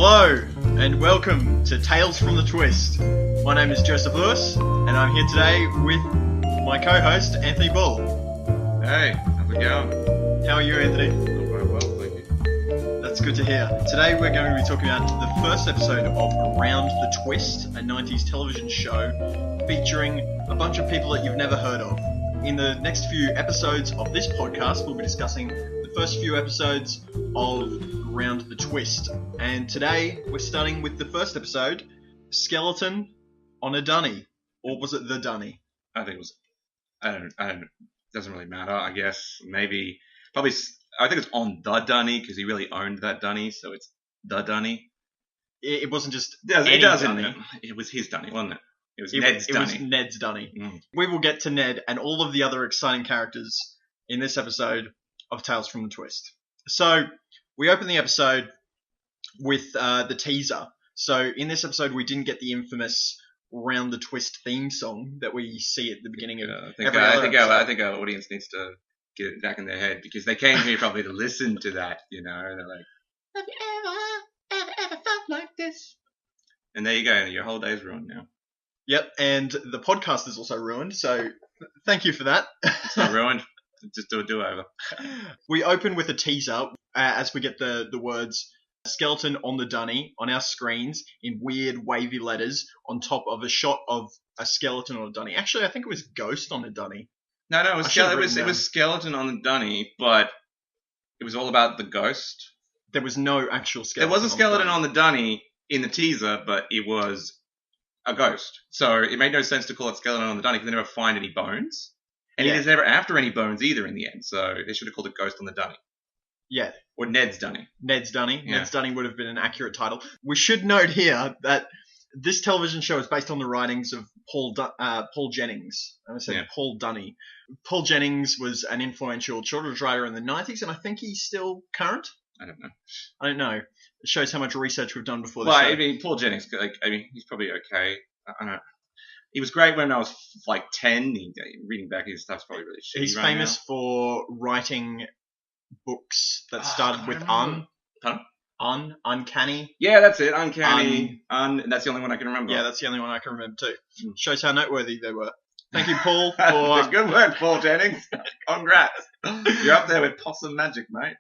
Hello, and welcome to Tales from the Twist. My name is Joseph Lewis, and I'm here today with my co-host, Anthony Bull. Hey, how's it going? How are you, Anthony? I'm very well, thank you. That's good to hear. Today we're going to be talking about the first episode of Around the Twist, a 90s television show featuring a bunch of people that you've never heard of. In the next few episodes of this podcast, we'll be discussing the first few episodes of Around the Twist. And today we're starting with the first episode, Skeleton on a Dunny. Or was it the Dunny? I think it was, I don't, doesn't really matter, I guess. Probably, I think it's on the Dunny, because he really owned that Dunny, so it's the Dunny. It wasn't just It doesn't. Dunny. It was his Dunny, wasn't it? It was Ned's Dunny. It was Ned's Dunny. Mm. We will get to Ned and all of the other exciting characters in this episode of Tales from the Twist. So, we open the episode with the teaser. So, in this episode, we didn't get the infamous Round the Twist theme song that we see at the beginning of every other episode. I think our audience needs to get it back in their head, because they came here probably to listen to that, you know, and they're like, have you ever felt like this? And there you go, your whole day's ruined now. Yep, and the podcast is also ruined, so thank you for that. It's not ruined. Just do a do-over. We open with a teaser as we get the words Skeleton on the Dunny on our screens in weird wavy letters on top of a shot of a skeleton on a Dunny. Actually, I think it was Ghost on a Dunny. No, it was Skeleton on the Dunny, but it was all about the ghost. There was no actual skeleton. There was a skeleton on the Dunny in the teaser, but it was a ghost. So it made no sense to call it Skeleton on the Dunny because they never find any bones. And he was never after any bones either in the end, so they should have called it Ghost on the Dunny. Yeah. Or Ned's Dunny. Ned's Dunny. Yeah. Ned's Dunny would have been an accurate title. We should note here that this television show is based on the writings of Paul Jennings. I was saying Paul Dunny. Paul Jennings was an influential children's writer in the 90s, and I think he's still current. I don't know. It shows how much research we've done before this show. Well, I mean, Paul Jennings, he's probably okay. I don't know. He was great when I was like 10. Reading back his stuff's probably really shitty. He's famous for writing books that started with Uncanny. Yeah, that's it. Uncanny. That's the only one I can remember. Yeah, that's the only one I can remember too. Shows how noteworthy they were. Thank you, Paul, for... Good work, Paul Jennings. Congrats. You're up there with Possum Magic, mate.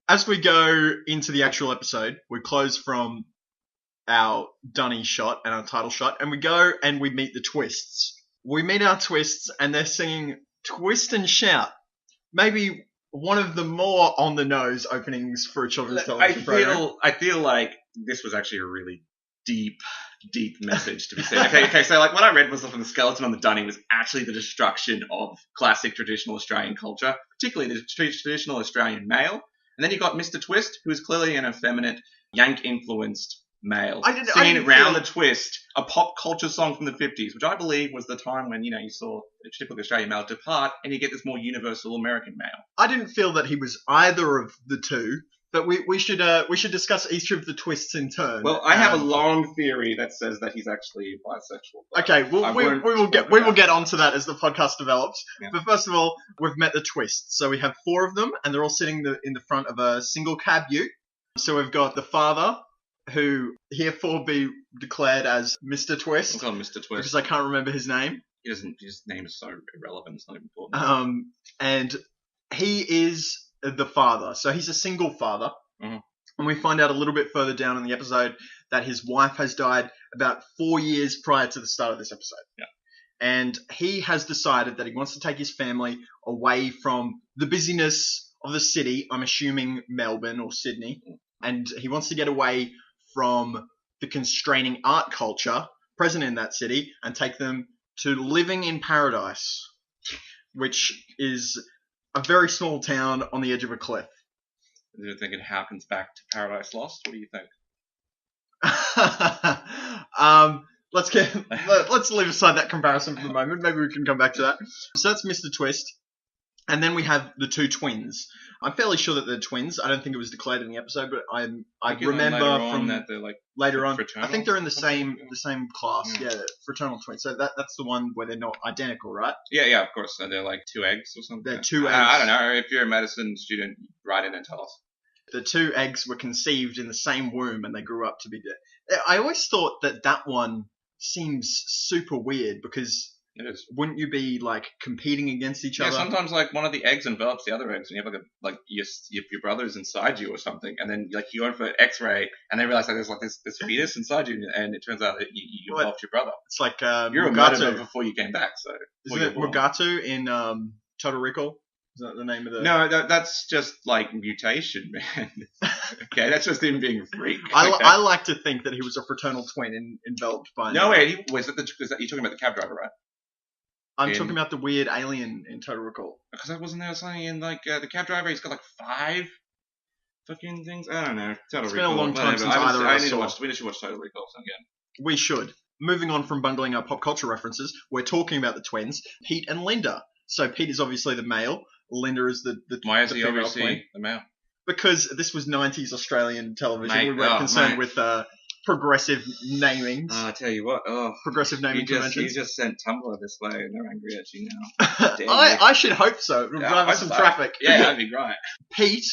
As we go into the actual episode, we close from our Dunny shot and our title shot, and we go and we meet the Twists. We meet our Twists, and they're singing Twist and Shout. Maybe one of the more on-the-nose openings for a children's television program. I feel like this was actually a really deep message to be said. Okay, so like what I read was from the Skeleton on the Dunny was actually the destruction of classic traditional Australian culture, particularly the traditional Australian male. And then you got Mr. Twist, who is clearly an effeminate, Yank-influenced male, singing Round the Twist, a pop culture song from the 50s, which I believe was the time when, you saw the typical Australian male depart, and you get this more universal American male. I didn't feel that he was either of the two, but we should discuss each of the Twists in turn. Well, I have a long theory that says that he's actually bisexual. Okay, we will get onto that as the podcast develops. Yeah. But first of all, we've met the Twists. So we have 4 of them, and they're all sitting in the front of a single cab ute. So we've got the father, who herefore be declared as Mr. Twist. We'll call him Mr. Twist. Because I can't remember his name. His name is so irrelevant, it's not important. And he is the father. So he's a single father. Mm-hmm. And we find out a little bit further down in the episode that his wife has died about 4 years prior to the start of this episode. Yeah. And he has decided that he wants to take his family away from the busyness of the city, I'm assuming Melbourne or Sydney. And he wants to get away from the constraining art culture present in that city and take them to living in paradise, which is a very small town on the edge of a cliff. You're thinking harkens back to Paradise Lost? What do you think? Let's leave aside that comparison for the moment. Maybe we can come back to that. So that's Mr. Twist. And then we have the 2 twins. I'm fairly sure that they're twins. I don't think it was declared in the episode, but I remember from that they're like later on. Fraternal? I think they're in the same class. Yeah, fraternal twins. So that's the one where they're not identical, right? Yeah, of course. So they're like 2 eggs or something. They're 2 eggs. I don't know. If you're a medicine student, write in and tell us. the two eggs were conceived in the same womb and they grew up to be dead. I always thought that one seems super weird because It is. wouldn't you be like competing against each Yeah, other? sometimes like one of the eggs envelops the other eggs, and you have like your brother's inside you or something, and then like you go in for an X-ray, and they realize like there's like this fetus inside you, and it turns out that you enveloped your brother. It's like You're a murderer before you came back, so isn't it Mugatu in Total Recall? Is that the name of the? No, that's just like mutation, man. Okay, that's just him being a freak. I like to think that he was a fraternal twin enveloped by. No, wait, was that you're talking about the cab driver, right? I'm talking about the weird alien in Total Recall. Because I wasn't there something in like the cab driver. He's got like 5 fucking things. I don't know. Total Recall. It's been a long time since either of us saw. We should watch Total Recall again. We should. Moving on from bungling our pop culture references, we're talking about the twins, Pete and Linda. So Pete is obviously the male. Linda is the Why is the he female obviously twin. the male? Because this was 90s Australian television. Mate, we weren't concerned mate. with progressive namings. I tell you what. Progressive naming You conventions. just sent Tumblr this way, and they're angry at you now. Damn I should hope so. It'll drive us some traffic. Yeah, that'd be great. Pete,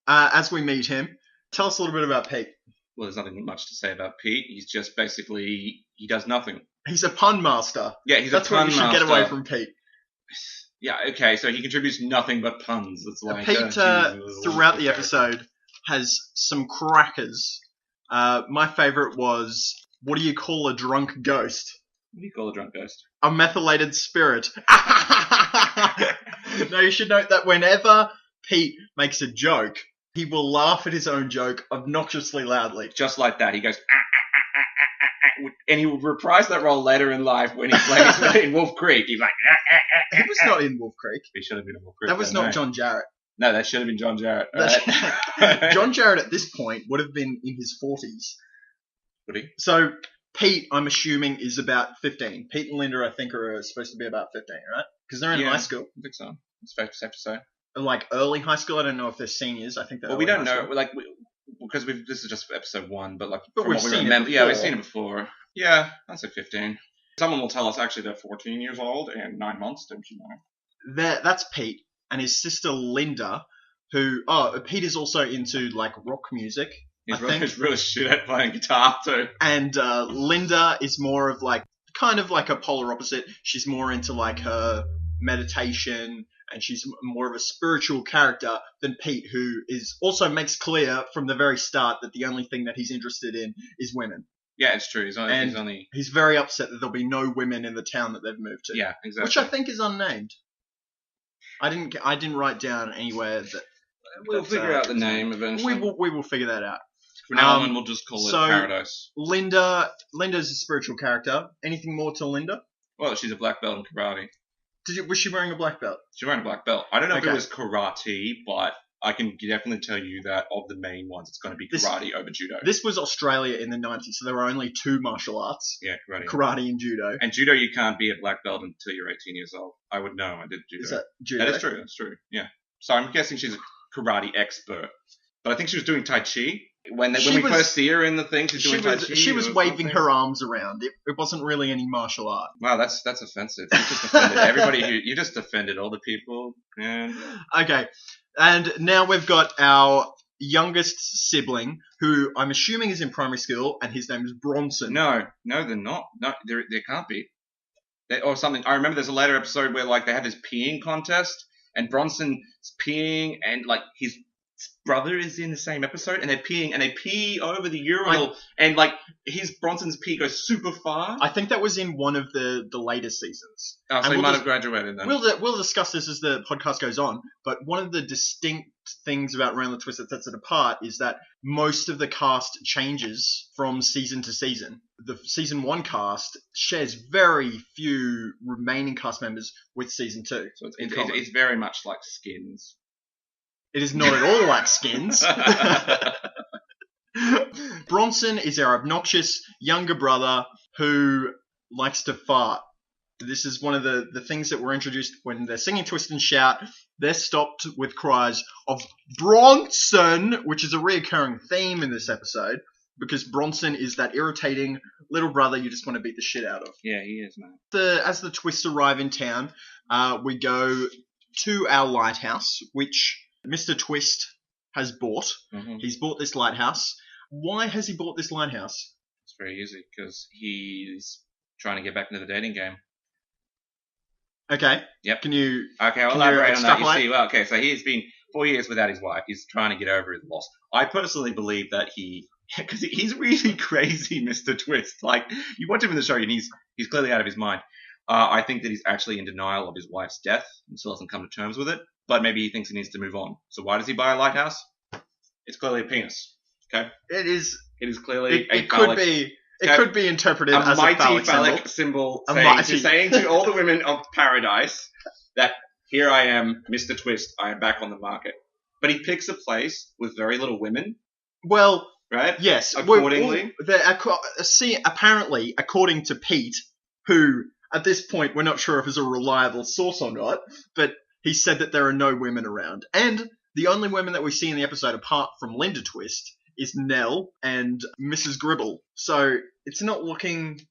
as we meet him, tell us a little bit about Pete. Well, there's nothing much to say about Pete. He's just basically he does nothing. He's a pun master. Yeah, he's That's a pun what you should master. get away from Pete. Yeah, okay, so he contributes nothing but puns. It's like Pete, Jesus, throughout the episode, has some crackers. My favourite was, what do you call a drunk ghost? What do you call a drunk ghost? A methylated spirit. Now, you should note that whenever Pete makes a joke, he will laugh at his own joke obnoxiously loudly. Just like that, he goes, and he will reprise that role later in life when he plays in Wolf Creek. He's like, He was not in Wolf Creek. He should have been in Wolf Creek. That was not John Jarrett. No, that should have been John Jarrett. John Jarrett at this point would have been in his 40s. Would he? So Pete, I'm assuming, is about 15. Pete and Linda, I think, are supposed to be about 15, right? Because they're in high school. I think so. It's safe to say. Like early high school. I don't know if they're seniors. I think they're. Well, we don't know. School. Like, because this is just episode 1, but like, but from we've what we seen remember, it yeah, before. we've seen it before. Yeah, I'd say 15. Someone will tell us actually they're 14 years old and 9 months. Don't you know? That's Pete and his sister Linda, who Pete is also into like rock music. He's really shit at playing guitar too. And Linda is more of like kind of like a polar opposite. She's more into like her meditation, and she's more of a spiritual character than Pete, who is also makes clear from the very start that the only thing that he's interested in is women. Yeah, it's true. He's very upset that there'll be no women in the town that they've moved to. Yeah, exactly. Which I think is unnamed. I didn't write down anywhere that. We'll figure out the name eventually. We will figure that out. From now on, we'll just call it Paradise. Linda's a spiritual character. Anything more to Linda? Well, she's a black belt in karate. Was she wearing a black belt? She's wearing a black belt. I don't know if Okay. it was karate, but I can definitely tell you that of the main ones, it's going to be karate over judo. This was Australia in the 90s, so there were only 2 martial arts. Yeah, karate. Karate and judo. And judo, you can't be a black belt until you're 18 years old. I would know. I did judo. Is that judo? That is true. That's true. Yeah. So I'm guessing she's a karate expert. But I think she was doing Tai Chi. When we first see her in the thing, she's doing Tai Chi. She was waving her arms around. It wasn't really any martial art. Wow, that's offensive. You just offended everybody. You just offended all the people. Man. Okay. And now we've got our youngest sibling, who I'm assuming is in primary school, and his name is Bronson. No, they're not. No, there can't be. Or something. I remember there's a later episode where like they have this peeing contest, and Bronson's peeing, and like his brother is in the same episode, and they're peeing, and they pee over the urinal, and like Bronson's pee goes super far. I think that was in one of the later seasons. Oh, so he might have graduated then. We'll discuss this as the podcast goes on, but one of the distinct things about Round the Twist that sets it apart is that most of the cast changes from season to season. The season 1 cast shares very few remaining cast members with season 2. So it's very much like Skins. It is not at all like Skins. Bronson is our obnoxious younger brother who likes to fart. This is one of the things that were introduced when they're singing Twist and Shout. They're stopped with cries of Bronson, which is a reoccurring theme in this episode, because Bronson is that irritating little brother you just want to beat the shit out of. Yeah, he is, man. As the Twists arrive in town, we go to our lighthouse, which Mr. Twist has bought. Mm-hmm. He's bought this lighthouse. Why has he bought this lighthouse? It's very easy because he's trying to get back into the dating game. Okay. Yep. Can you... Okay, I'll Can you elaborate on that. You extrapolate? see, well, okay, so he's been 4 years without his wife. He's trying to get over his loss. I personally believe that because he's really crazy, Mr. Twist. Like, you watch him in the show and he's clearly out of his mind. I think that he's actually in denial of his wife's death and still hasn't come to terms with it. But maybe he thinks he needs to move on. So why does he buy a lighthouse? It's clearly a penis. Okay? It is clearly a It could phallic. be. It Okay. could be interpreted A as a mighty phallic symbol. symbol A saying, mighty- saying to all the women of paradise that here I am, Mr. Twist, I am back on the market. But he picks a place with very little women, Well, right? yes. Accordingly. Apparently, according to Pete, who at this point we're not sure if is a reliable source or not, but he said that there are no women around, and the only women that we see in the episode, apart from Linda Twist, is Nell and Mrs. Gribble. So it's not looking Too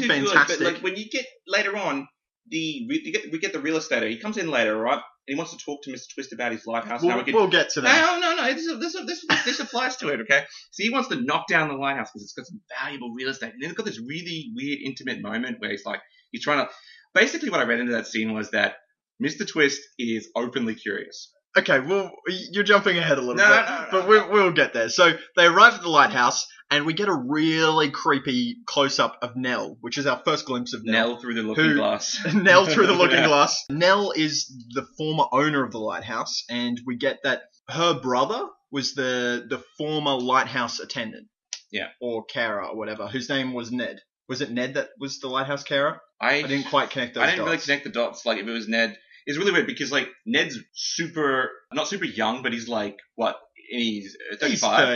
fantastic. good, but like when you get later on, we get the real estate. He comes in later, right? And he wants to talk to Mr. Twist about his lighthouse. We'll get to that. No. This applies to it, okay? So he wants to knock down the lighthouse because it's got some valuable real estate. And then it's got this really weird, intimate moment where he's trying to. Basically, what I read into that scene was that Mr. Twist is openly curious. Okay, well, you're jumping ahead a little bit, No. but we'll get there. So they arrive at the lighthouse, and we get a really creepy close-up of Nell, which is our first glimpse of Nell. Nell through the looking glass. Nell through the looking Yeah. glass. Nell is the former owner of the lighthouse, and we get that her brother was the former lighthouse attendant. Yeah. Or carer, or whatever, whose name was Ned. Was it Ned that was the lighthouse carer? I didn't quite connect those I didn't dots. really connect the dots. Like if it was Ned, it's really weird because like Ned's not super young, but he's like what? He's 35.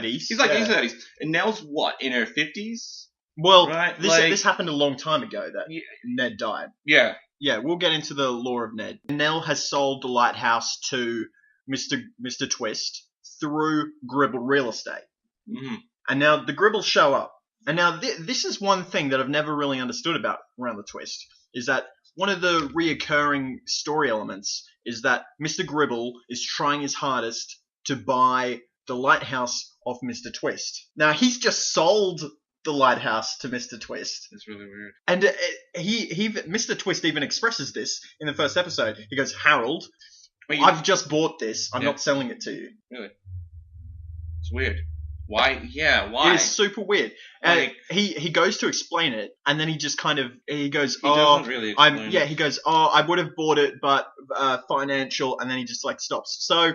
He's 30s. He's like yeah. in his 30s. And Nell's what? In her 50s? Well, Right, this happened a long time ago that Yeah. Ned died. Yeah. Yeah, we'll get into the lore of Ned. Nell has sold the lighthouse to Mr. Twist through Gribble Real Estate. Mm-hmm. And now the Gribbles show up. And now this is one thing that I've never really understood about Around the Twist, is that one of the reoccurring story elements is that Mr. Gribble is trying his hardest to buy the lighthouse of Mr. Twist. Now, he's just sold the lighthouse to Mr. Twist. It's really weird. And Mr. Twist even expresses this in the first episode. He goes, Harold, Wait, I've just bought this. I'm Yeah. not selling it to you. Really? It's weird. Why? Yeah, why? It is super weird. Like- He goes to explain it, and then he just kind of he goes, He doesn't really explain it. he goes, I would have bought it, but financial, and then he just like stops. So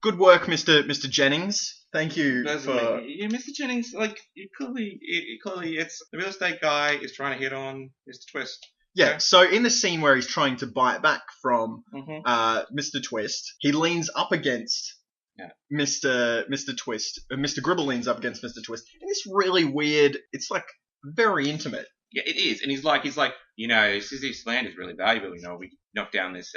good work, Mr. Jennings. Thank you for. Yeah, Mr. Jennings, like, clearly it's the real estate guy is trying to hit on Mr. Twist. Yeah, Okay. so in the scene where he's trying to buy it back from Mm-hmm. Mr. Twist, he leans up against Yeah. Mr. Twist. Mr. Gribble leans up against Mr. Twist, and it's really weird. It's like very intimate. Yeah, it is. And he's like, this land is really valuable. We knock down this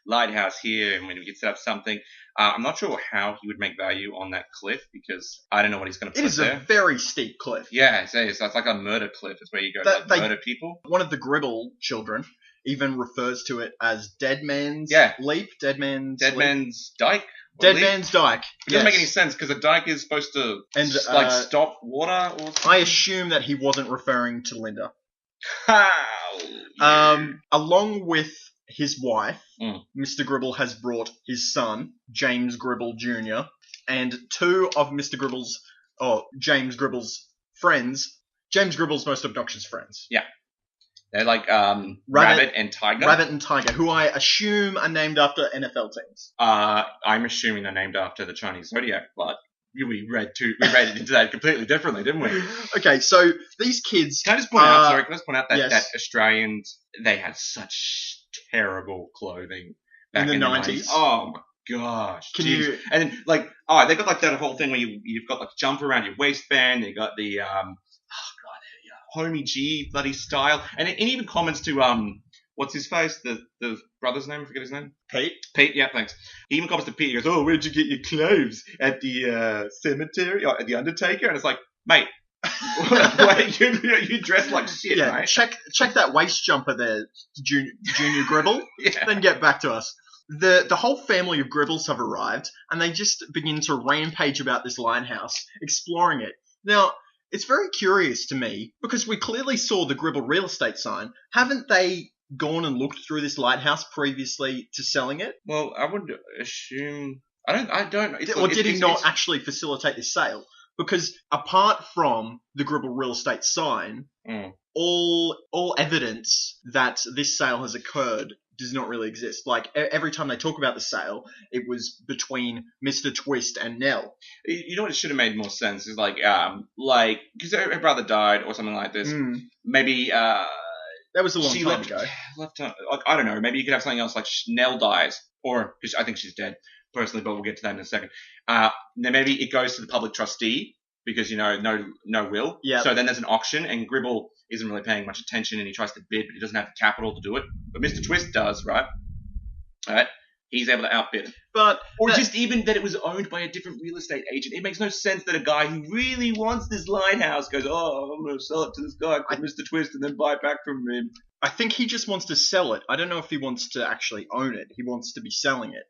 lighthouse here, and when we could set up something. I'm not sure how he would make value on that cliff because I don't know what he's going to It put is there. a very steep cliff. Yeah, it's like a murder cliff. It's where you go That- to murder people. One of the Gribble children even refers to it as Dead Man's Yeah. Leap. Dead Man's Dead Leap. Man's Dyke. or Dead leap. Man's Dyke. It doesn't make Yes. any sense because a dike is supposed to And, stop water or I assume that he wasn't referring to Linda. how. Along with his wife, Mm. Mr. Gribble has brought his son, James Gribble Jr., and two of James Gribble's friends, James Gribble's most obnoxious friends, They're like Rabbit and Tiger. Rabbit and Tiger, who I assume are named after NFL teams. I'm assuming they're named after the Chinese zodiac, but we read into that completely differently, didn't we? Okay, so these kids... Can I just point out? Sorry, can I just point out that, yes. that Australians they had such terrible clothing back In the in 90s? Oh my gosh! Can jeez. you... And then they got like that whole thing where you've got like a jumper around your waistband. You got the homie G bloody style, and it even comments to what's his face, the brother's name, I forget his name. Pete? Pete, yeah, thanks. He even comments to Pete. He goes, "Oh, where'd you get your clothes? At the cemetery, or at the Undertaker?" And it's like, mate, you dress like shit, Yeah, mate. check that waist jumper there, Junior Gribble, Yeah. then get back to us. the whole family of Gribbles have arrived, and they just begin to rampage about this lighthouse, exploring it. Now, it's very curious to me, because we clearly saw the Gribble real estate sign. Haven't they gone and looked through this lighthouse previously to selling it? Well, I would assume... I don't... Or did he not actually facilitate this sale? Because apart from the Gribble real estate sign, all evidence that this sale has occurred does not really exist. Like, every time they talk about the sale, it was between Mr. Twist and Nell. You know what? It should have made more sense is because her brother died or something like this. Maybe that was a long time ago. I don't know. Maybe you could have something else like Nell dies, or because I think she's dead personally, but we'll get to that in a second. Then maybe it goes to the public trustee because no will. Yeah. So then there's an auction, and Gribble isn't really paying much attention, and he tries to bid, but he doesn't have the capital to do it. But Mr. Twist does, right? All right. He's able to outbid. Just even that it was owned by a different real estate agent. It makes no sense that a guy who really wants this lighthouse goes, oh, I'm going to sell it to this guy called Mr. Twist and then buy it back from him. I think he just wants to sell it. I don't know if he wants to actually own it. He wants to be selling it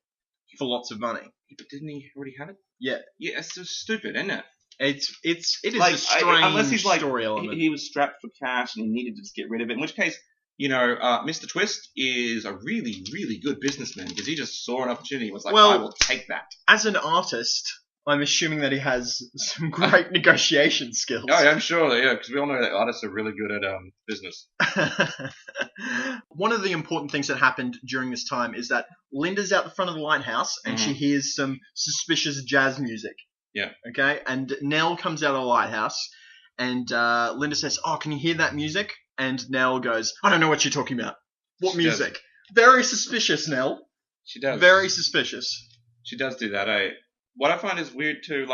for lots of money. But didn't he already have it? Yeah. Yeah, it's so stupid, isn't it? It is a strange unless he's story element. He was strapped for cash and he needed to just get rid of it. In which case, Mr. Twist is a really, really good businessman because he just saw an opportunity and was like, I will take that. As an artist, I'm assuming that he has some great negotiation skills. Oh, yeah, I'm sure, yeah, because we all know that artists are really good at business. One of the important things that happened during this time is that Linda's out the front of the lighthouse and she hears some suspicious jazz music. Yeah. Okay, and Nell comes out of the lighthouse and Linda says, oh, can you hear that music? And Nell goes, I don't know what you're talking about. What music? Very suspicious, Nell. She does. Very suspicious. She does do that, eh? What I find is weird too,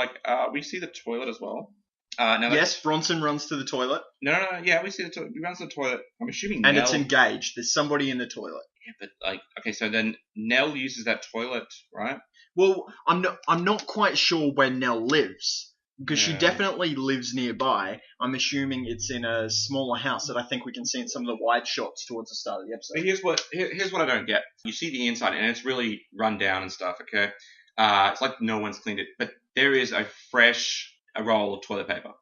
we see the toilet as well. Yes, Bronson runs to the toilet. No, yeah, we see the toilet. He runs to the toilet. I'm assuming and Nell... it's engaged. There's somebody in the toilet. Yeah, but okay, so then Nell uses that toilet, right? Well, I'm not quite sure where Nell lives because she definitely lives nearby. I'm assuming it's in a smaller house that I think we can see in some of the wide shots towards the start of the episode. But here's what I don't get. You see the inside, and it's really run down and stuff. Okay, it's like no one's cleaned it, but there is a fresh roll of toilet paper.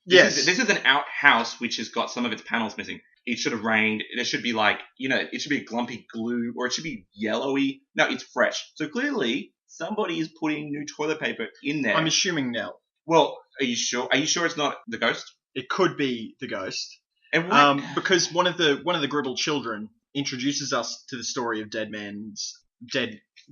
This is an outhouse which has got some of its panels missing. It should have rained. There should be it should be a glumpy glue or it should be yellowy. No, it's fresh. So clearly somebody is putting new toilet paper in there. I'm assuming Nell. Well, are you sure? Are you sure it's not the ghost? It could be the ghost. And what? Because one of the Gribble children introduces us to the story of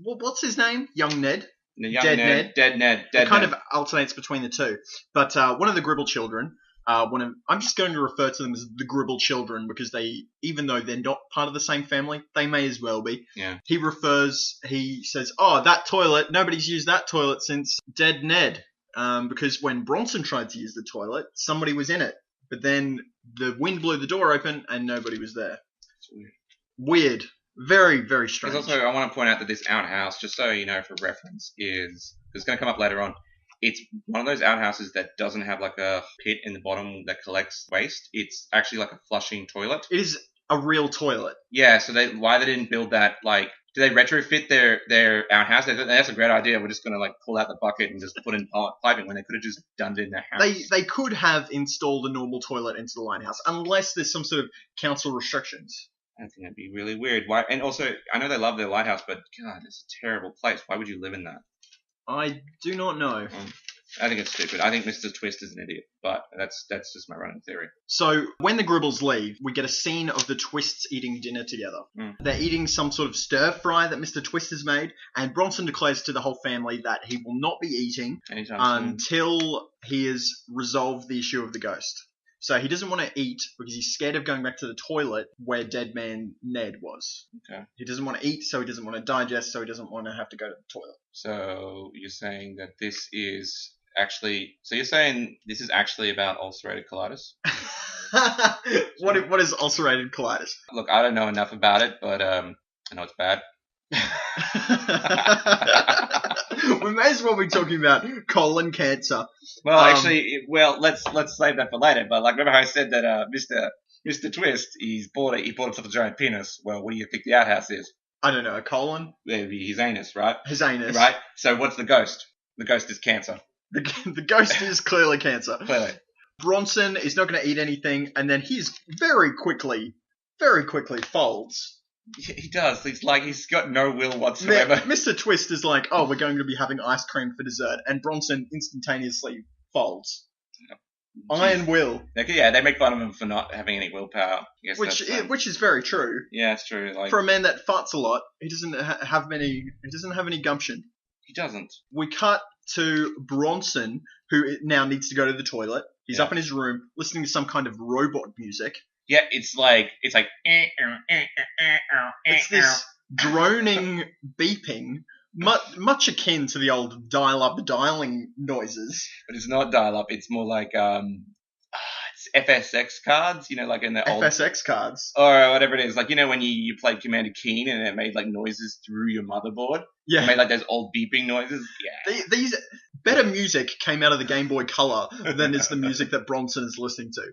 what's his name? Young Ned. Dead Ned. It kind of alternates between the two. But one of the Gribble children, I'm just going to refer to them as the Gribble children because even though they're not part of the same family, they may as well be. Yeah. He says, oh, that toilet, nobody's used that toilet since Dead Ned. Because when Bronson tried to use the toilet, somebody was in it. But then the wind blew the door open and nobody was there. It's weird. Weird. Very, very strange. There's also, I want to point out that this outhouse, just so you know for reference, it's going to come up later on. It's one of those outhouses that doesn't have a pit in the bottom that collects waste. It's actually like a flushing toilet. It is a real toilet. Yeah, so why they didn't build that, do they retrofit their outhouse? That's a great idea. We're just going to pill out the bucket and just put in piping when they could have just done it in their house. They could have installed a normal toilet into the lighthouse, unless there's some sort of council restrictions. I think that'd be really weird. Why? And also, I know they love their lighthouse, but God, it's a terrible place. Why would you live in that? I do not know. I think it's stupid. I think Mr. Twist is an idiot, but that's just my running theory. So when the Gribbles leave, we get a scene of the Twists eating dinner together. They're eating some sort of stir fry that Mr. Twist has made, and Bronson declares to the whole family that he will not be eating until he has resolved the issue of the ghost. So he doesn't want to eat because he's scared of going back to the toilet where Dead Man Ned was. Okay. He doesn't want to eat, so he doesn't want to digest, so he doesn't want to have to go to the toilet. So you're saying that this is actually... So you're saying this is actually about ulcerative colitis? What is ulcerative colitis? Look, I don't know enough about it, but I know it's bad. We may as well be talking about colon cancer. Well, let's save that for later. But remember how I said that Mr. Twist he bought himself a giant penis. Well, what do you think the outhouse is? I don't know, a colon? Maybe his anus, right? His anus. Right? So what's the ghost? The ghost is cancer. The ghost is clearly cancer. Clearly. Bronson is not going to eat anything, and then he's very quickly folds. He does. He's got no will whatsoever. Mr. Twist is like, oh, we're going to be having ice cream for dessert, and Bronson instantaneously folds. Iron will. Yeah, they make fun of him for not having any willpower. Which is very true. Yeah, it's true. For a man that farts a lot, he doesn't have any gumption. He doesn't. We cut to Bronson, who now needs to go to the toilet. He's up in his room listening to some kind of robot music. Yeah, it's like it's this droning beeping, much akin to the old dial-up dialing noises. But it's not dial-up. It's more like it's FSX cards. Like in the old FSX cards, or whatever it is. Like when you played Commander Keen and it made like noises through your motherboard. Yeah, it made like those old beeping noises. Yeah, these better music came out of the Game Boy Color than is the music that Bronson is listening to.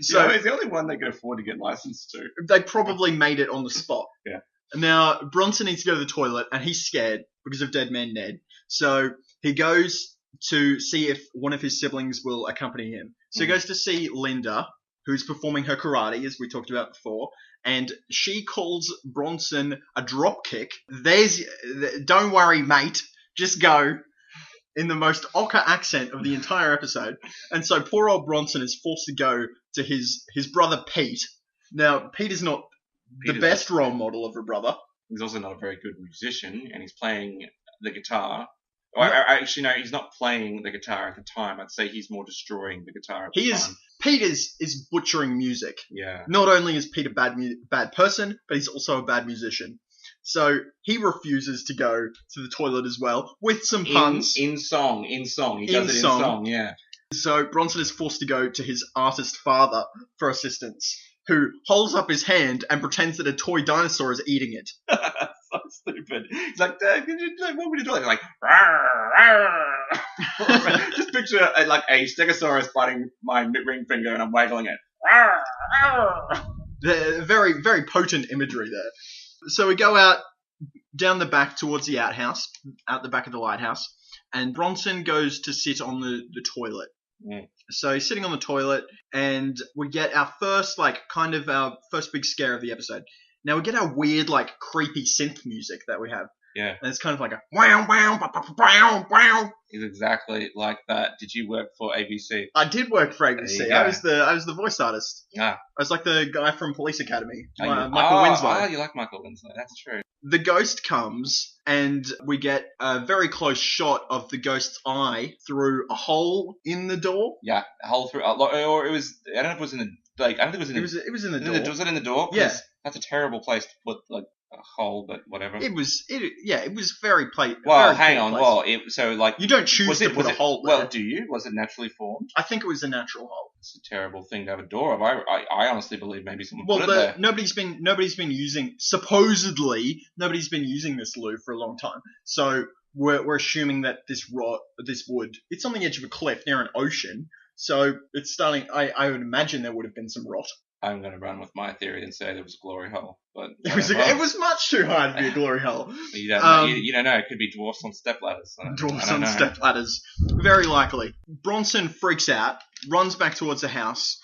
So it's the only one they could afford to get licensed to. They probably made it on the spot. Yeah. Now, Bronson needs to go to the toilet, and he's scared because of Dead Man Ned. So he goes to see if one of his siblings will accompany him. So he goes to see Linda, who's performing her karate, as we talked about before, and she calls Bronson a drop kick. Don't worry, mate. Just go. In the most Ocker accent of the entire episode. And so poor old Bronson is forced to go to his brother Pete. Now, Pete is not the best role model of a brother. He's also not a very good musician, and he's playing the guitar. Actually, no, he's not playing the guitar at the time. I'd say he's more destroying the guitar at the time. Pete is butchering music. Yeah. Not only is Pete a bad person, but he's also a bad musician. So he refuses to go to the toilet as well, with some puns. In song. He does it in song, yeah. So Bronson is forced to go to his artist father for assistance, who holds up his hand and pretends that a toy dinosaur is eating it. So stupid. He's like, Dad, what would you do? Like, rawr, rawr. Just picture a stegosaurus biting my ring finger and I'm waggling it. Rawr, rawr. The very, very potent imagery there. So we go out down the back towards the outhouse, out the back of the lighthouse, and Bronson goes to sit on the toilet. Mm. So he's sitting on the toilet, and we get our first big scare of the episode. Now we get our weird, creepy synth music that we have. Yeah. And it's kind of like a wow, wow, wow, wow. It's exactly like that. Did you work for ABC? I did work for ABC. I was the voice artist. Ah. I was like the guy from Police Academy, Michael Winslow. Oh, you like Michael Winslow. That's true. The ghost comes, and we get a very close shot of the ghost's eye through a hole in the door. Yeah, a hole through. Or it was. I don't know if it was in the. I don't think it was in. It was in the door. Was it in the door? Yeah. That's a terrible place to put a hole, but whatever. It was very Well, hang on. Well, you don't choose to put a hole there. Well, do you? Was it naturally formed? I think it was a natural hole. It's a terrible thing to have a door of. I honestly believe maybe someone put it there. Nobody's been using. Supposedly, nobody's been using this loo for a long time. So we're assuming that this wood, it's on the edge of a cliff near an ocean. So it's starting. I would imagine there would have been some rot. I'm going to run with my theory and say there was a glory hole, but it was much too hard to be a glory hole. You don't know. You don't know. It could be dwarfs on step ladders. Dwarfs on step ladders, very likely. Bronson freaks out, runs back towards the house,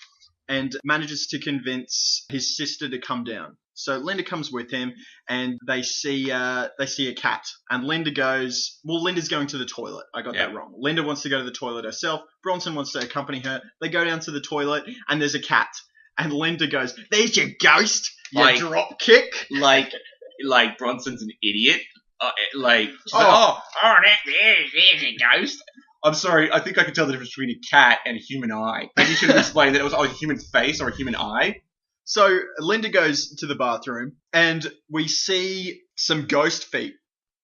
and manages to convince his sister to come down. So Linda comes with him, and they see a cat. And Linda goes, Linda's going to the toilet. I got that wrong. Linda wants to go to the toilet herself. Bronson wants to accompany her. They go down to the toilet, and there's a cat. And Linda goes, "There's your ghost, you drop kick." Like Bronson's an idiot. There's a ghost. I'm sorry, I think I can tell the difference between a cat and a human eye. Maybe you should have explained that it was a human face or a human eye. So Linda goes to the bathroom, and we see some ghost feet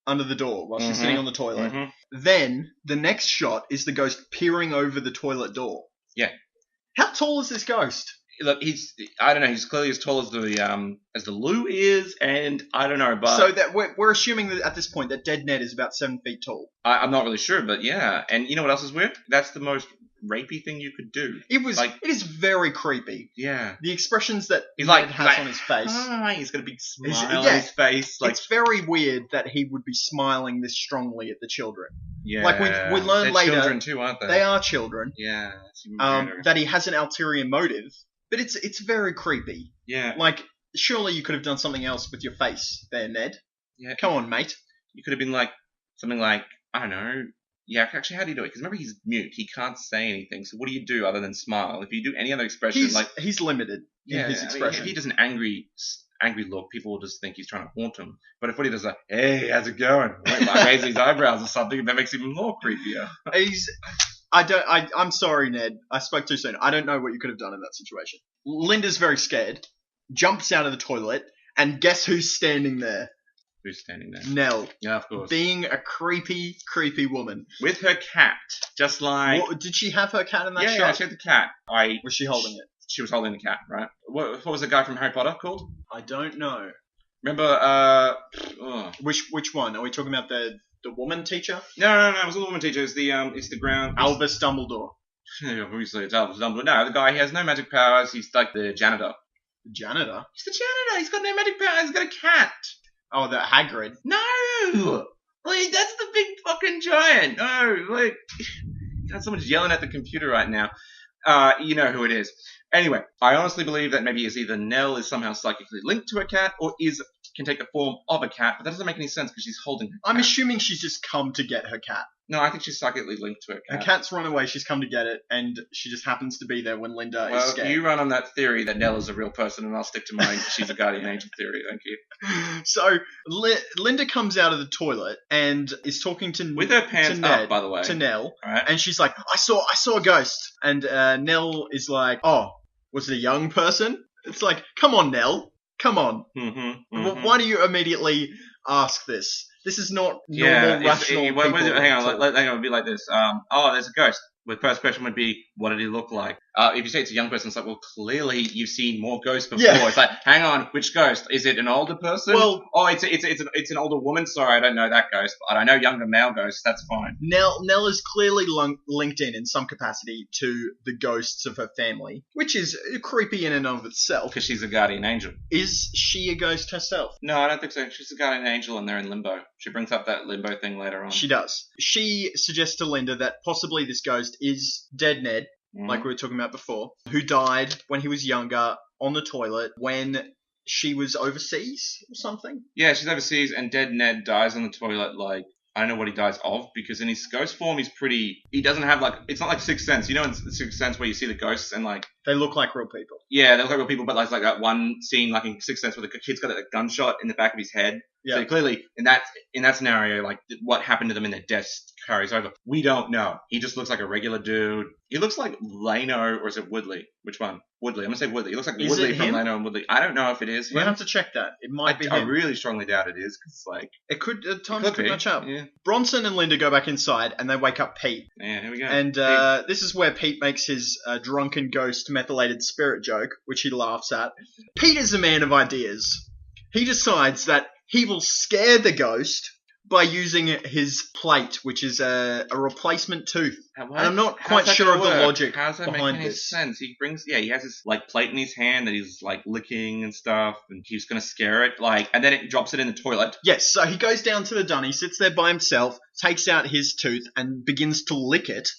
under the door while she's sitting on the toilet. Mm-hmm. Then the next shot is the ghost peering over the toilet door. Yeah. How tall is this ghost? Look, I don't know. He's clearly as tall as the loo is, and I don't know. But so that we're assuming that at this point that Dead Ned is about 7 feet tall. I'm not really sure, but yeah. And you know what else is weird? That's the most rapey thing you could do. It is very creepy. Yeah. The expressions that He's Ned like, has on his face. Hi. He's got a big smile on his face. Like, it's very weird that he would be smiling this strongly at the children. yeah. Like we learn They're later, children too, aren't they? they are children. Yeah. That's even weirder. That he has an ulterior motive, but it's very creepy. Yeah. Like, surely you could have done something else with your face there, Ned. Yeah. Come on, mate. You could have been like, something like, I don't know. Yeah, actually, how do you do it? Because remember, he's mute. He can't say anything. So what do you do other than smile? If you do any other expression, he's limited in his expression. If he does an angry look, people will just think he's trying to haunt him. But if what he does is like, hey, how's it going? Like raise his eyebrows or something, that makes him even more creepier. I'm sorry, Ned. I spoke too soon. I don't know what you could have done in that situation. Linda's very scared, jumps out of the toilet, and guess who's standing there? Who's standing there? Nell. Yeah, of course. Being a creepy, creepy woman. With her cat, just like... Did she have her cat in that shot? Yeah, she had the cat. Was she holding it? She was holding the cat, right? What was the guy from Harry Potter called? I don't know. Remember, Which one? Are we talking about the woman teacher? No, it was a woman teacher. It's the ground... Albus Dumbledore. Yeah, obviously it's Albus Dumbledore. No, the guy, he has no magic powers. He's like the janitor. The janitor? He's the janitor. He's got no magic powers. He's got a cat. Oh, the Hagrid. No! Like, that's the big fucking giant. No, like... God, someone's yelling at the computer right now. You know who it is. Anyway, I honestly believe that maybe it's either Nell is somehow psychically linked to a cat, or can take the form of a cat, but that doesn't make any sense because she's holding her cat. I'm assuming she's just come to get her cat. No, I think she's psychically linked to a cat. Her cat's run away, she's come to get it, and she just happens to be there when Linda is scared. Well, you run on that theory that Nell is a real person, and I'll stick to mine. She's a guardian angel theory, thank you. So, Linda comes out of the toilet and is talking to with her pants up, by the way. To Nell, right. And she's like, I saw a ghost. And Nell is like, oh, was it a young person? It's like, come on, Nell. Come on. Why do you immediately ask this? This is not normal, rational people. Hang on, it'll be like this. Oh, there's a ghost. The first question would be, what did he look like? If you say it's a young person, it's like, well, clearly you've seen more ghosts before. Yeah. It's like, hang on, which ghost? Is it an older person? Well, it's an older woman. Sorry, I don't know that ghost, but I know younger male ghosts. That's fine. Nell is clearly linked in some capacity to the ghosts of her family, which is creepy in and of itself. Because she's a guardian angel. Is she a ghost herself? No, I don't think so. She's a guardian angel, and they're in limbo. She brings up that limbo thing later on. She does. She suggests to Linda that possibly this ghost is dead Ned, like we were talking about before, who died when he was younger on the toilet when she was overseas or something. Yeah, she's overseas, and dead Ned dies on the toilet, like, I don't know what he dies of, because in his ghost form, he doesn't have, like, it's not like Sixth Sense. You know in Sixth Sense where you see the ghosts and, like... They look like real people. Yeah, they look like real people, but like that one scene, like in Sixth Sense, where the kid's got a gunshot in the back of his head. Yeah. So clearly, in that scenario, like, what happened to them in their deaths carries over. We don't know. He just looks like a regular dude. He looks like Leno, or is it Woodley? Which one? Woodley. I'm going to say Woodley. He looks like Woodley from Leno and Woodley. I don't know if it is him. We'll have to check that. It might be him. I really strongly doubt it is, because, like... It could, at times, could match up. Yeah. Bronson and Linda go back inside, and they wake up Pete. Yeah, here we go. And this is where Pete makes his drunken ghost methylated spirit joke, which he laughs at. Pete is a man of ideas. He decides that he will scare the ghost by using his plate, which is a replacement tooth. And I'm not quite sure of the logic How's that behind making this. Sense? He has this like plate in his hand that he's like licking and stuff, and he's gonna scare it, like, and then it drops it in the toilet. Yes, so he goes down to the Dunny, sits there by himself, takes out his tooth, and begins to lick it.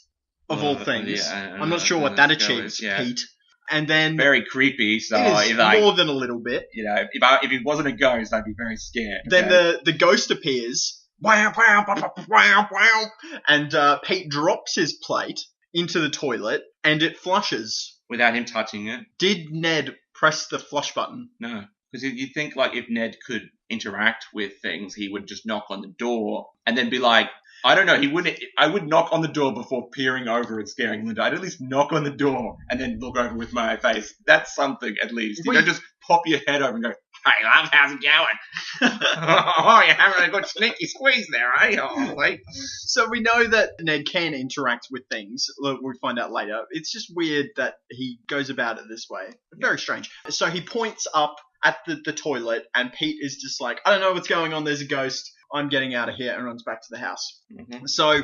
Of all things, I'm not sure what that achieves, Pete. And then very creepy. So it is more than a little bit. You know, if it wasn't a ghost, I'd be very scared. Then the ghost appears. Wow, wow, wow, wow, wow, and Pete drops his plate into the toilet, and it flushes without him touching it. Did Ned press the flush button? No, because you'd think like if Ned could interact with things, he would just knock on the door and then be like, I don't know, he wouldn't. I would knock on the door before peering over and scaring Linda. I'd at least knock on the door and then look over with my face. That's something, at least. You don't just pop your head over and go, hey, love, how's it going? Oh, you're having a good sneaky squeeze there, eh? Oh, wait. So we know that Ned can interact with things. We'll find out later. It's just weird that he goes about it this way. Very strange. So he points up at the toilet, and Pete is just like, I don't know what's going on. There's a ghost. I'm getting out of here, and runs back to the house. So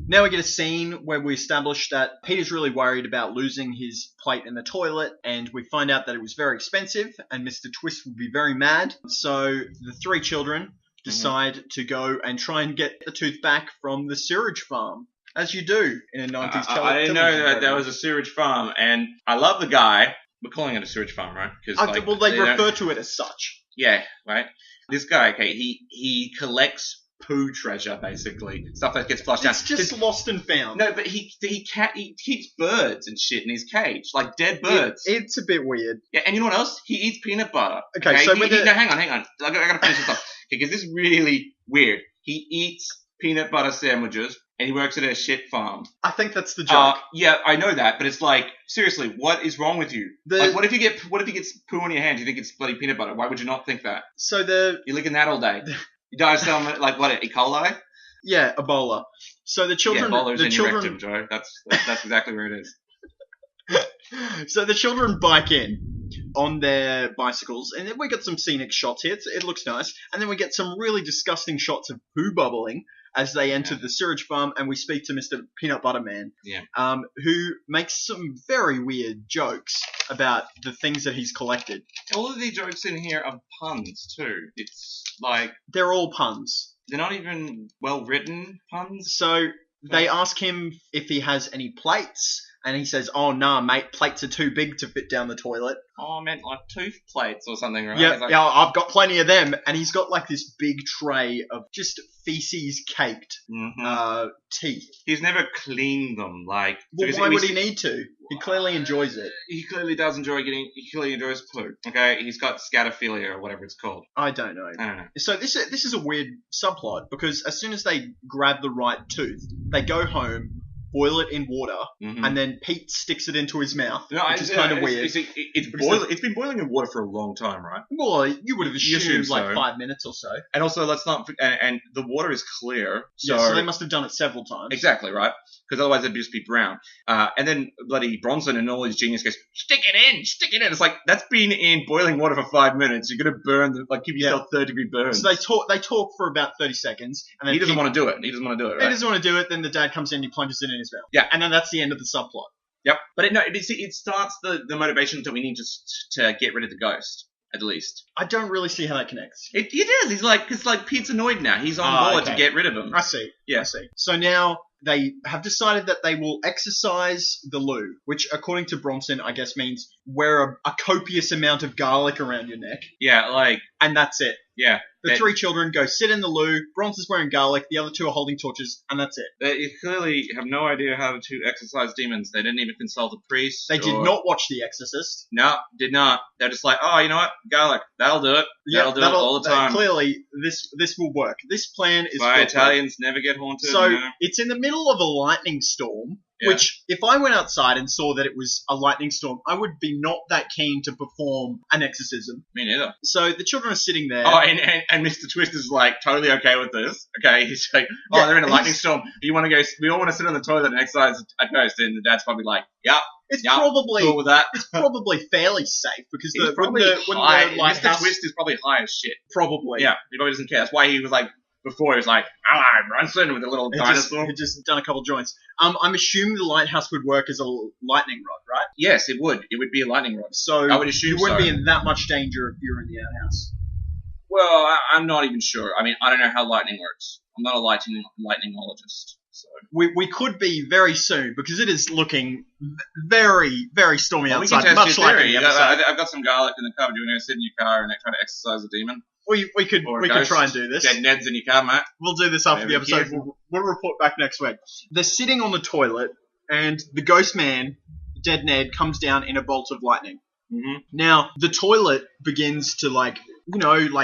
Now we get a scene where we establish that Peter's really worried about losing his plate in the toilet, and we find out that it was very expensive, and Mr. Twist would be very mad. So the three children decide to go and try and get the tooth back from the sewage farm, as you do in a 90s television. I didn't know that there was a sewage farm, and I love the guy. We're calling it a sewage farm, right? Well, they refer to it as such. Yeah, right. This guy, okay, he collects poo treasure, basically stuff that gets flushed down. It's just lost and found. No, but he keeps birds and shit in his cage, like dead birds. It's a bit weird. Yeah, and you know what else? He eats peanut butter. Okay, so no, hang on. I gotta finish this off because this is really weird. He eats peanut butter sandwiches. And he works at a shit farm. I think that's the joke. Yeah, I know that, but it's like, seriously, what is wrong with you? Like, what if you get poo on your hand? Do you think it's bloody peanut butter? Why would you not think that? So you're licking that all day. You die of some like what? E. coli? Yeah, Ebola. So the children. Yeah, Ebola's in your rectum, Joe. That's exactly where it is. So the children bike in on their bicycles, and then we get some scenic shots here. It looks nice, and then we get some really disgusting shots of poo bubbling as they enter the sewage farm, and we speak to Mr. Peanut Butter Man, who makes some very weird jokes about the things that he's collected. All of the jokes in here are puns, too. It's like... They're all puns. They're not even well-written puns. So they ask him if he has any plates, and he says, "Oh, nah, mate, plates are too big to fit down the toilet." Oh, I meant like tooth plates or something, right? Yeah, like... yeah, I've got plenty of them. And he's got like this big tray of just feces-caked teeth. He's never cleaned them, like... Well, why would he need to? He clearly enjoys it. He clearly does enjoy he clearly enjoys poo. Okay, he's got scatophilia or whatever it's called. I don't know. So this is a weird subplot, because as soon as they grab the right tooth, they go home, boil it in water, and then Pete sticks it into his mouth, which is kind of weird. It's been boiling in water for a long time, right? Well, you would have assumed like 5 minutes or so. And also, let's not... And the water is clear, so... Yeah, so they must have done it several times. Exactly, right? Because otherwise it'd just be brown. And then bloody Bronson and all his genius goes, stick it in! It's like, that's been in boiling water for 5 minutes. You're going to burn, give yourself 3rd-degree burns. So they talk for about 30 seconds. And then he doesn't want to do it. He doesn't want to do it, right? He doesn't want to do it, then the dad comes in and he plunges it in his mouth. Yeah. And then that's the end of the subplot. Yep. But it starts the motivation that we need to get rid of the ghost, at least. I don't really see how that connects. It is. He's like, because like Pete's annoyed now. He's on board to get rid of him. I see. Yeah. I see. So now they have decided that they will exercise the loo, which according to Bronson, I guess means wear a copious amount of garlic around your neck. Yeah, like... And that's it. Yeah. The three children go sit in the loo, Bronson's wearing garlic, the other two are holding torches, and that's it. They clearly have no idea how to exorcise demons. They didn't even consult a priest. They did not watch The Exorcist. No, did not. They're just like, oh, you know what? Garlic. That'll do it. That'll do it all the time. Clearly, this will work. This plan is... Why Italians never get haunted. So, it's in the middle of a lightning storm, which, if I went outside and saw that it was a lightning storm, I would be not that keen to perform an exorcism. Me neither. So, the children are sitting there. Oh, and Mr. Twist is like totally okay with this. Okay, he's like, they're in a lightning storm. You want to go? We all want to sit on the toilet and exercise a ghost. And the dad's probably like, "Yep, probably cool with that." It's probably fairly safe because when the Mr. Twist is probably high as shit. Probably, yeah. He probably doesn't care. That's why he was like before. He was like, "Hello, Bronson," with a little dinosaur. He'd just done a couple joints. I'm assuming the lighthouse would work as a lightning rod, right? Yes, it would. It would be a lightning rod. So I would assume you wouldn't be in that much danger if you were in the outhouse. Well, I'm not even sure. I mean, I don't know how lightning works. I'm not a lightningologist. So we could be very soon because it is looking very, very stormy outside. We can test much your theory. like I've got some garlic in the cupboard. You want to sit in your car and try to exercise a demon? We could try and do this. Dead Ned's in your car, mate. We'll do this after the episode. We'll report back next week. They're sitting on the toilet, and the ghost man, Dead Ned, comes down in a bolt of lightning. Mm-hmm. Now, the toilet begins to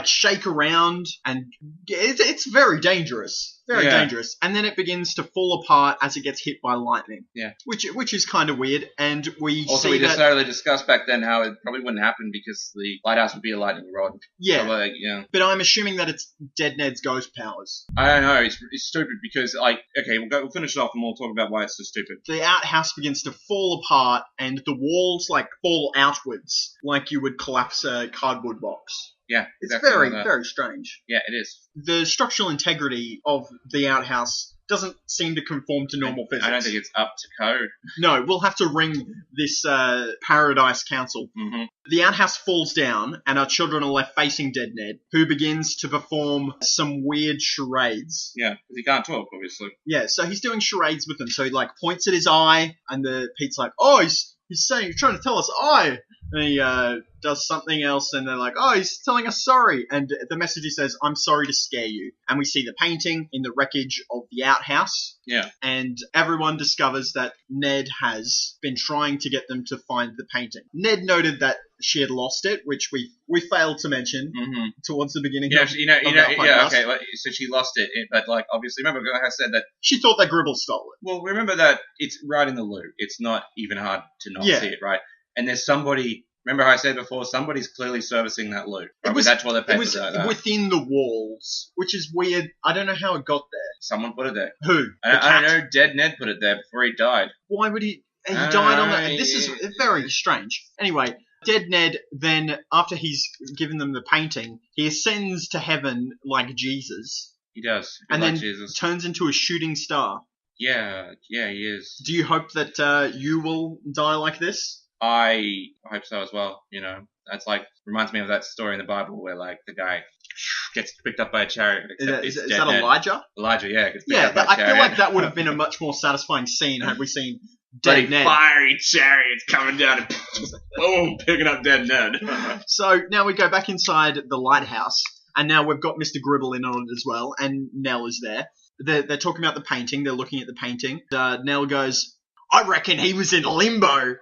shake around, and it's very dangerous. Very dangerous. And then it begins to fall apart as it gets hit by lightning. Yeah. Which is kind of weird. And we decided to discuss back then how it probably wouldn't happen because the lighthouse would be a lightning rod. Yeah. So But I'm assuming that it's Dead Ned's ghost powers. I don't know. It's stupid because, we'll finish it off and we'll talk about why it's so stupid. The outhouse begins to fall apart and the walls, fall outwards like you would collapse a cardboard box. Yeah, it's very, very strange. Yeah, it is. The structural integrity of the outhouse doesn't seem to conform to normal physics. I don't think it's up to code. No, we'll have to ring this Paradise Council. Mm-hmm. The outhouse falls down, and our children are left facing dead Ned, who begins to perform some weird charades. Yeah, because he can't talk, obviously. Yeah, so he's doing charades with them. So he like points at his eye, and Pete's like, "Oh, he's saying, he's trying to tell us eye." And he does something else, and they're like, "Oh, he's telling us sorry." And the message he says, "I'm sorry to scare you." And we see the painting in the wreckage of the outhouse. Yeah. And everyone discovers that Ned has been trying to get them to find the painting. Ned noted that she had lost it, which we failed to mention towards the beginning. Yeah, of okay. So she lost it, but like obviously, remember I said that she thought that Gribble stole it. Well, remember that it's right in the loop. It's not even hard to not see it, right? And there's somebody. Remember how I said before, somebody's clearly servicing that loop. Right? With that toilet paper. It was within the walls, which is weird. I don't know how it got there. Someone put it there. Who? I don't know. Dead Ned put it there before he died. Why would he? He died on that. This is very strange. Anyway, dead Ned then, after he's given them the painting, he ascends to heaven like Jesus. He does. And like then Jesus. Turns into a shooting star. Yeah, he is. Do you hope that you will die like this? I hope so as well. You know, that's like reminds me of that story in the Bible where like the guy gets picked up by a chariot. Is that Elijah? Elijah, yeah. I feel like that would have been a much more satisfying scene had we seen dead Ned. Fiery chariots coming down and boom, picking up dead Ned. So now we go back inside the lighthouse, and now we've got Mr. Gribble in on it as well, and Nell is there. They're talking about the painting. They're looking at the painting. Nell goes, "I reckon he was in limbo."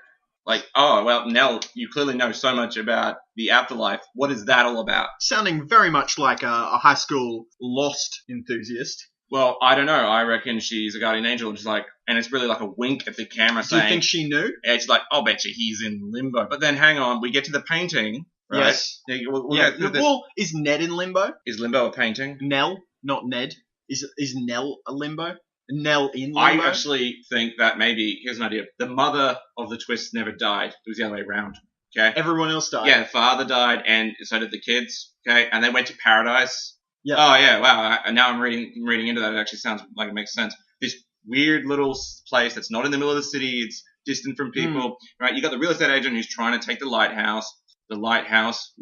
Like, oh, well, Nell, you clearly know so much about the afterlife. What is that all about? Sounding very much like a high school Lost enthusiast. Well, I don't know. I reckon she's a guardian angel, and she's like, and it's really like a wink at the camera saying... Do you think she knew? Yeah, she's like, I'll bet you he's in limbo. But then, hang on, we get to the painting, right? Yes. Well, is Ned in limbo? Is limbo a painting? Nell, not Ned. Is Nell a limbo? Nell in limbo? I actually think that maybe, here's an idea, the mother of the twist never died. It was the other way around, okay? Everyone else died. Yeah, the father died, and so did the kids, okay? And they went to paradise. Yeah. Oh, yeah, wow. And now I'm reading into that. It actually sounds like it makes sense. This weird little place that's not in the middle of the city. It's distant from people, right? You got the real estate agent who's trying to take the lighthouse. Lighthouse.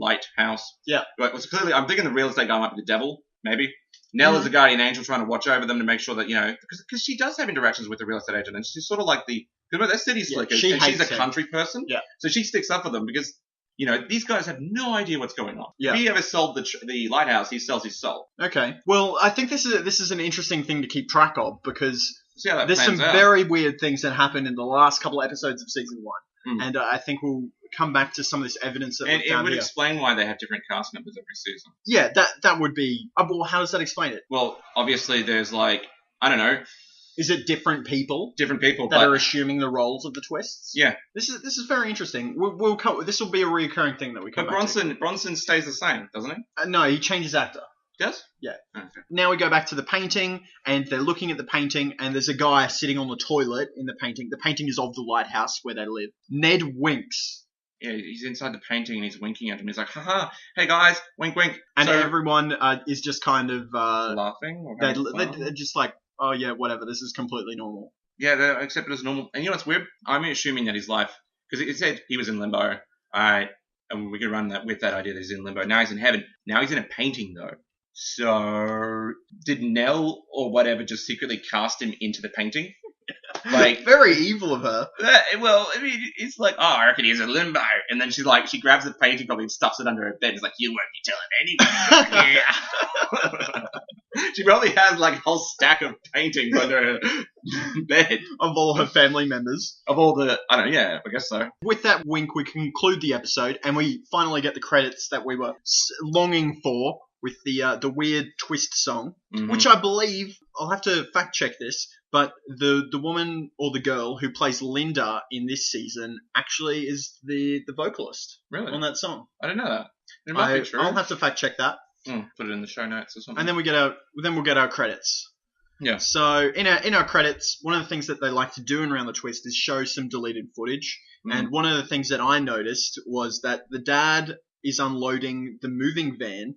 Yeah. Right, well, so clearly, I'm thinking the real estate guy might be the devil, maybe. Nell is a guardian angel trying to watch over them to make sure that, you know, because she does have interactions with the real estate agent, and she's sort of like remember, they're city slickers, and she's a country person, so she sticks up for them because, you know, these guys have no idea what's going on. Yeah. If he ever sold the lighthouse, he sells his soul. Okay. Well, I think this is an interesting thing to keep track of because there's some out. very weird things that happened in the last couple of episodes of season 1, and I think we'll come back to some of this evidence that it would explain why they have different cast members every season. Yeah, that would be. Well, how does that explain it? Well, obviously there's like, I don't know. Is it different people? Different people that are assuming the roles of the twists. Yeah, this is very interesting. This will be a reoccurring thing that we come back to. Bronson stays the same, doesn't he? No, he changes actor. Does? Yeah. Okay. Now we go back to the painting, and they're looking at the painting, and there's a guy sitting on the toilet in the painting. The painting is of the lighthouse where they live. Ned winks. Yeah, he's inside the painting and he's winking at him. He's like, haha, hey guys, wink, wink. And everyone is just kind of... laughing? Or they're just like, oh yeah, whatever, this is completely normal. Yeah, they accept it as normal. And you know what's weird? I'm assuming that his life... Because it said he was in limbo. Alright, and we could run that with that idea that he's in limbo. Now he's in heaven. Now he's in a painting, though. So, did Nell or whatever just secretly cast him into the painting? Like, very evil of her. Well, I mean, it's like, oh, I reckon he's in limbo. And then she grabs the painting probably and stuffs it under her bed. It's like, you won't be telling anyone. Yeah. She probably has like a whole stack of paintings under her bed. Of all her family members. Of all the, I don't know, yeah, I guess so. With that wink, we conclude the episode and we finally get the credits that we were longing for with the weird twist song, which I believe, I'll have to fact check this, but the woman or the girl who plays Linda in this season actually is the vocalist on that song. I didn't know that. It might be true. I'll have to fact check that. Put it in the show notes or something. And then we'll get our credits. Yeah. So in our credits, one of the things that they like to do in Around the Twist is show some deleted footage. And one of the things that I noticed was that the dad is unloading the moving van,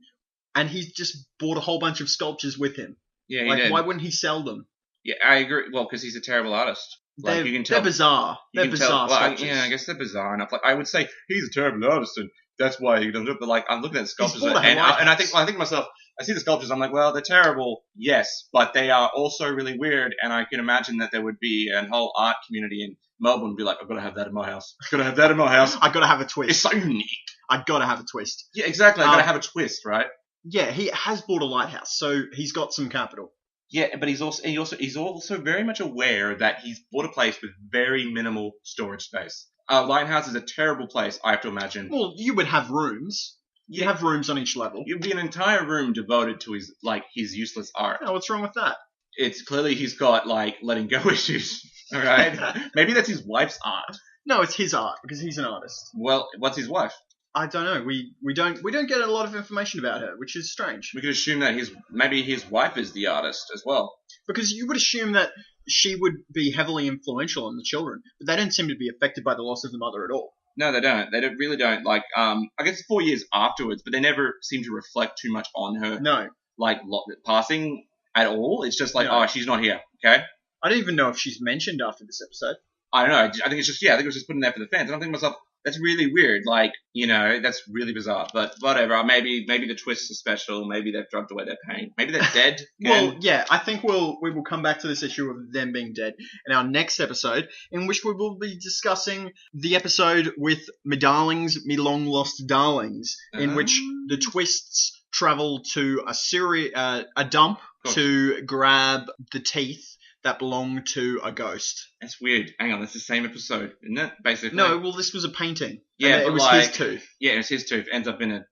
and he's just bought a whole bunch of sculptures with him. Yeah, he did. did. Why wouldn't he sell them? Yeah, I agree. Well, because he's a terrible artist. Like, you can tell. They're bizarre. You They're can tell. bizarre Well, sculptures. yeah, I guess they're bizarre enough. Like, I would say he's a terrible artist, and that's why he doesn't do it. But like, I'm looking at the sculptures, bought a and I lighthouse. think to myself, I see the sculptures. I'm like, well, they're terrible, yes, but they are also really weird. And I can imagine that there would be a whole art community in Melbourne, be like, I've got to have that in my house. I've got to have that in my house. I gotta have a twist. It's so unique. I gotta have a twist. Yeah, exactly. I've got to have a twist, right? Yeah, he has bought a lighthouse, so he's got some capital. Yeah, but he's also very much aware that he's bought a place with very minimal storage space. Lighthouse is a terrible place, I have to imagine. Well, you would have rooms. You have rooms on each level. It'd be an entire room devoted to his useless art. Oh, what's wrong with that? It's clearly he's got like letting go issues. All right, maybe that's his wife's art. No, it's his art because he's an artist. Well, what's his wife? I don't know. We don't get a lot of information about her, which is strange. We could assume that maybe his wife is the artist as well. Because you would assume that she would be heavily influential on the children, but they don't seem to be affected by the loss of the mother at all. No, they don't. They really don't. Like, I guess 4 years afterwards, but they never seem to reflect too much on her. No. Like, passing at all. It's just like, No. oh, she's not here. Okay. I don't even know if she's mentioned after this episode. I don't know. I think it's just, I think it was just putting there for the fans. And I'm thinking to myself, that's really weird. Like, that's really bizarre. But whatever. Maybe the twists are special. Maybe they've drugged away their pain. Maybe they're dead. Well, yeah, I think we will come back to this issue of them being dead in our next episode, in which we will be discussing the episode with me darlings, me long lost darlings, in which the twists travel to a dump to grab the teeth that belong to a ghost. That's weird. Hang on, that's the same episode, isn't it? Basically. No, well, this was a painting. Yeah, and it but was like, his tooth. Yeah, it was his tooth. Ends up in a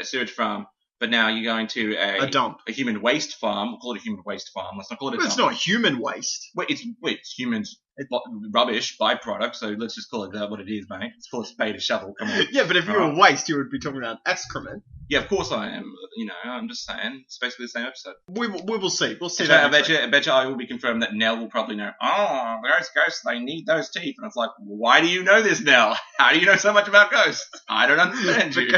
sewage farm. But now you're going to A dump. a human waste farm. We'll call it a human waste farm. Let's not call it a But dump. it's not human waste. Wait, it's humans. Rubbish, byproduct, so let's just call it what it is, mate. Let's call it spade a shovel, come on. Yeah, but if you were waste, you would be talking about excrement. Yeah, of course I am. I'm just saying. It's basically the same episode. We will see. We'll see I that. bet you I will be confirmed that Nell will probably know, those ghosts, they need those teeth. And it's like, why do you know this, Nell? How do you know so much about ghosts? I don't understand you.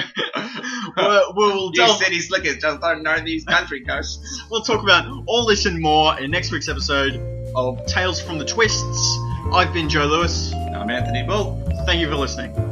We'll You city slickers just don't know these country ghosts. We'll talk about all this and more in next week's episode of Tales from the Twists. I've been Joe Lewis. I'm Anthony Bull. Thank you for listening.